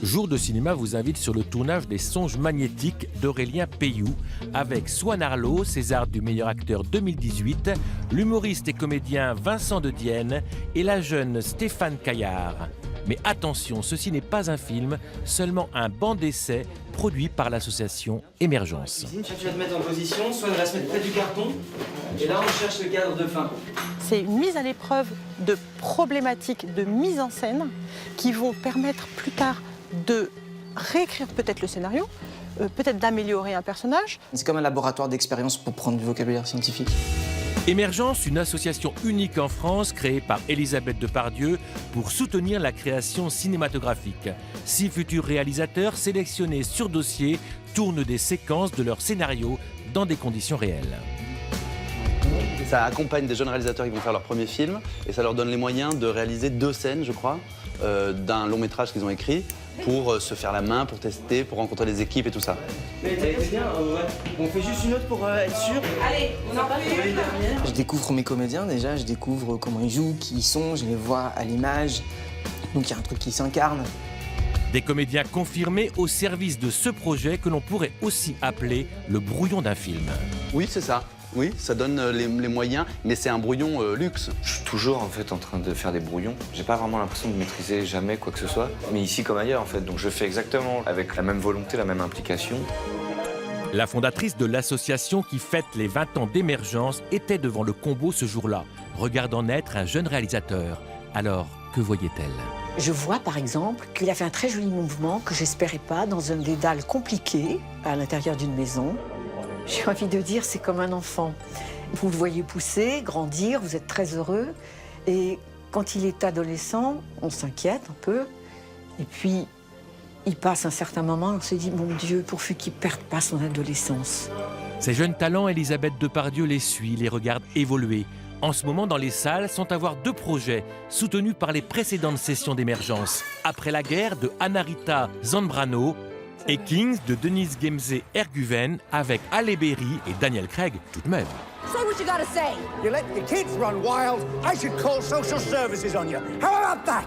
Jour de cinéma vous invite sur le tournage des Songes magnétiques d'Aurélien Peyou avec Swan Arlo, César du meilleur acteur 2018, l'humoriste et comédien Vincent de Dienne et la jeune Stéphane Caillard. Mais attention, ceci n'est pas un film, seulement un banc d'essai produit par l'association Émergence. Tu vas te mettre en position, Swan va se mettre près du carton, et là on cherche le cadre de fin. C'est une mise à l'épreuve de problématiques de mise en scène qui vont permettre plus tard de réécrire peut-être le scénario, peut-être d'améliorer un personnage. C'est comme un laboratoire d'expérience pour prendre du vocabulaire scientifique. Émergence, une association unique en France créée par Elisabeth Depardieu pour soutenir la création cinématographique. 6 futurs réalisateurs sélectionnés sur dossier tournent des séquences de leur scénario dans des conditions réelles. Ça accompagne des jeunes réalisateurs qui vont faire leur premier film et ça leur donne les moyens de réaliser 2 scènes, je crois, d'un long métrage qu'ils ont écrit pour se faire la main, pour tester, pour rencontrer les équipes et tout ça. Mais t'es bien, ouais. On fait juste une autre pour être sûr. Allez, on en fait une dernière. Je découvre mes comédiens déjà, je découvre comment ils jouent, qui ils sont, je les vois à l'image. Donc il y a un truc qui s'incarne. Des comédiens confirmés au service de ce projet que l'on pourrait aussi appeler le brouillon d'un film. Oui, c'est ça. Oui, ça donne les moyens, mais c'est un brouillon luxe. Je suis toujours en fait en train de faire des brouillons. J'ai pas vraiment l'impression de maîtriser jamais quoi que ce soit, mais ici comme ailleurs en fait. Donc je fais exactement avec la même volonté, la même implication. La fondatrice de l'association qui fête les 20 ans d'Émergence était devant le combo ce jour-là, regardant naître un jeune réalisateur. Alors, que voyait-elle ? Je vois par exemple qu'il a fait un très joli mouvement que j'espérais pas dans un dédale compliqué à l'intérieur d'une maison. J'ai envie de dire, c'est comme un enfant. Vous le voyez pousser, grandir, vous êtes très heureux. Et quand il est adolescent, on s'inquiète un peu. Et puis, il passe un certain moment, on se dit, mon Dieu, pourvu qu'il ne perde pas son adolescence. Ces jeunes talents, Elisabeth Depardieu les suit, les regarde évoluer. En ce moment, dans les salles, sont à voir 2 projets soutenus par les précédentes sessions d'Émergence. Après la guerre de Anna-Rita Zambrano et Kings de Denise Gemze-Erguven avec Halle Berry et Daniel Craig tout de même. Say what you gotta say. You let your kids run wild, I should call social services on you. How about that?